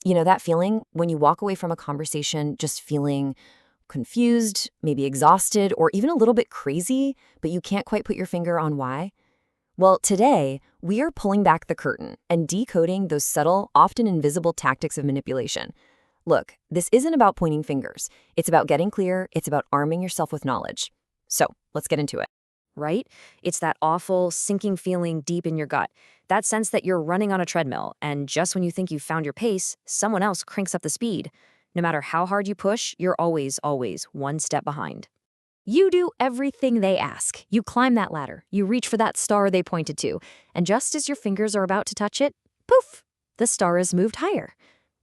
You know, that feeling when you walk away from a conversation just feeling confused, maybe exhausted, or even a little bit crazy, but you can't quite put your finger on why? Well, today, we are pulling back the curtain and decoding those subtle, often invisible tactics of manipulation. Look, this isn't about pointing fingers. It's about getting clear. It's about arming yourself with knowledge. So, let's get into it. Right? It's that awful, sinking feeling deep in your gut. That sense that you're running on a treadmill, and just when you think you've found your pace, someone else cranks up the speed. No matter how hard you push, you're always one step behind. You do everything they ask. You climb that ladder, you reach for that star they pointed to, and just as your fingers are about to touch it, poof, the star is moved higher.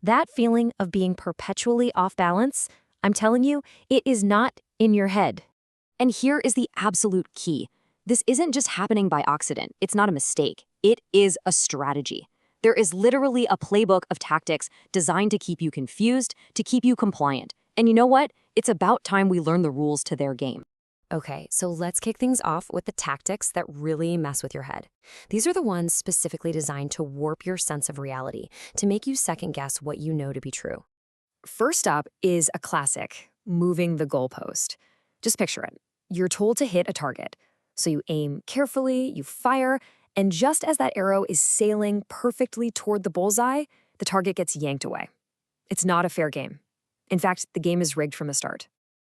That feeling of being perpetually off balance, I'm telling you, it is not in your head. And here is the absolute key. This isn't just happening by accident. It's not a mistake. It is a strategy. There is literally a playbook of tactics designed to keep you confused, to keep you compliant. And you know what? It's about time we learn the rules to their game. Okay, so let's kick things off with the tactics that really mess with your head. These are the ones specifically designed to warp your sense of reality, to make you second guess what you know to be true. First up is a classic, moving the goalpost. Just picture it. You're told to hit a target. So you aim carefully, you fire, and just as that arrow is sailing perfectly toward the bullseye, the target gets yanked away. It's not a fair game. In fact, the game is rigged from the start.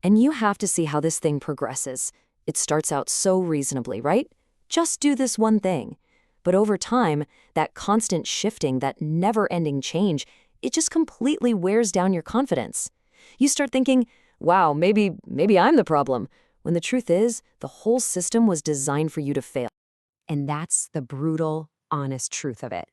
And you have to see how this thing progresses. It starts out so reasonably, right? Just do this one thing. But over time, that constant shifting, that never-ending change, it just completely wears down your confidence. You start thinking, wow, maybe I'm the problem, when the truth is, the whole system was designed for you to fail. And that's the brutal, honest truth of it.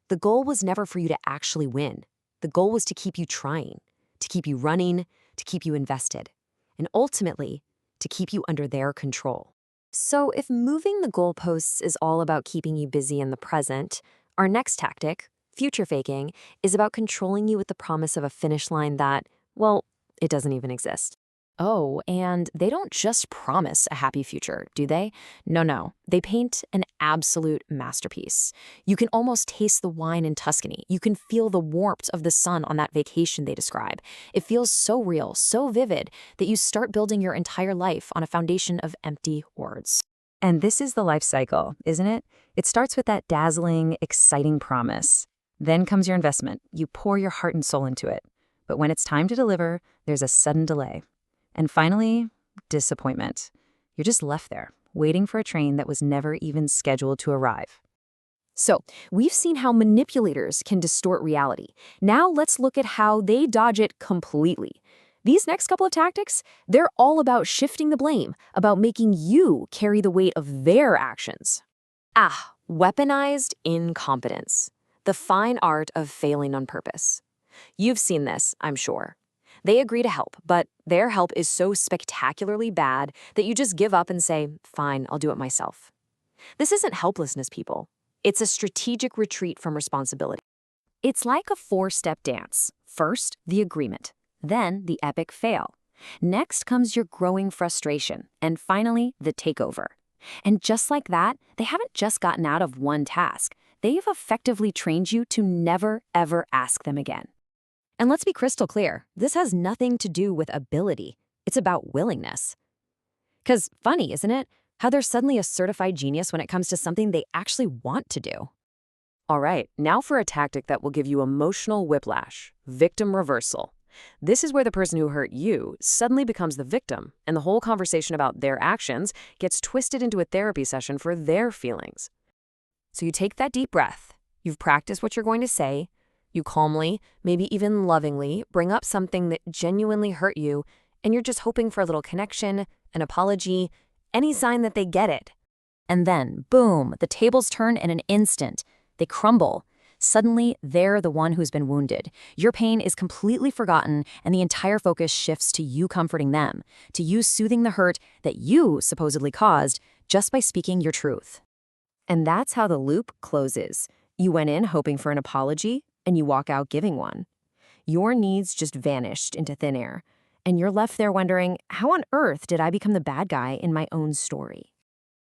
The goal was never for you to actually win. The goal was to keep you trying, to keep you running, to keep you invested, and ultimately, to keep you under their control. So if moving the goalposts is all about keeping you busy in the present, our next tactic, future faking, is about controlling you with the promise of a finish line that, well, it doesn't even exist. Oh, and they don't just promise a happy future, do they? No. They paint an absolute masterpiece. You can almost taste the wine in Tuscany. You can feel the warmth of the sun on that vacation they describe. It feels so real, so vivid, that you start building your entire life on a foundation of empty words. And this is the life cycle, isn't it? It starts with that dazzling, exciting promise. Then comes your investment. You pour your heart and soul into it. But when it's time to deliver, there's a sudden delay. And finally, disappointment. You're just left there, waiting for a train that was never even scheduled to arrive. So, we've seen how manipulators can distort reality. Now let's look at how they dodge it completely. These next couple of tactics, they're all about shifting the blame, about making you carry the weight of their actions. Weaponized incompetence. The fine art of failing on purpose. You've seen this, I'm sure. They agree to help, but their help is so spectacularly bad that you just give up and say, fine, I'll do it myself. This isn't helplessness, people. It's a strategic retreat from responsibility. It's like a four-step dance. First, the agreement. Then, the epic fail. Next comes your growing frustration. And finally, the takeover. And just like that, they haven't just gotten out of one task. They've effectively trained you to never, ever ask them again. And let's be crystal clear, this has nothing to do with ability. It's about willingness. 'Cause funny, isn't it? How they're suddenly a certified genius when it comes to something they actually want to do. All right, now for a tactic that will give you emotional whiplash, victim reversal. This is where the person who hurt you suddenly becomes the victim, and the whole conversation about their actions gets twisted into a therapy session for their feelings. So you take that deep breath, you've practiced what you're going to say, you calmly, maybe even lovingly, bring up something that genuinely hurt you, and you're just hoping for a little connection, an apology, any sign that they get it. And then, boom, the tables turn in an instant. They crumble. Suddenly, they're the one who's been wounded. Your pain is completely forgotten, and the entire focus shifts to you comforting them, to you soothing the hurt that you supposedly caused just by speaking your truth. And that's how the loop closes. You went in hoping for an apology, and you walk out giving one. Your needs just vanished into thin air, and you're left there wondering, how on earth did I become the bad guy in my own story?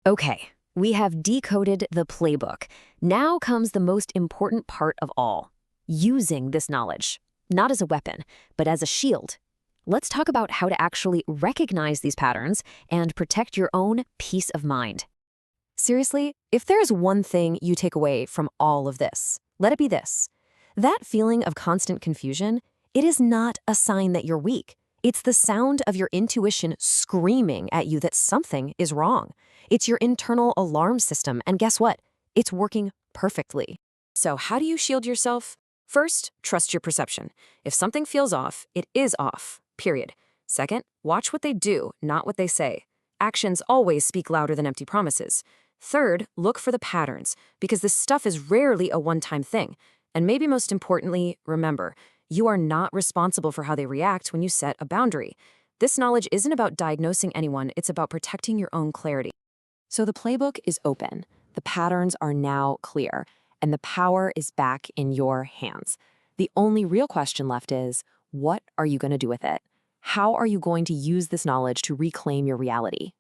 Okay, we have decoded the playbook. Now comes the most important part of all. using this knowledge, not as a weapon, but as a shield. Let's talk about how to actually recognize these patterns and protect your own peace of mind. Seriously, if there's one thing you take away from all of this, let it be this. That feeling of constant confusion, it is not a sign that you're weak. It's the sound of your intuition screaming at you that something is wrong. It's your internal alarm system, and guess what? It's working perfectly. So how do you shield yourself? First, trust your perception. If something feels off, it is off, period. Second, watch what they do, not what they say. Actions always speak louder than empty promises. Third, look for the patterns, because this stuff is rarely a one-time thing. And maybe most importantly, remember, you are not responsible for how they react when you set a boundary. This knowledge isn't about diagnosing anyone, it's about protecting your own clarity. So the playbook is open, the patterns are now clear, and the power is back in your hands. The only real question left is, what are you going to do with it? How are you going to use this knowledge to reclaim your reality?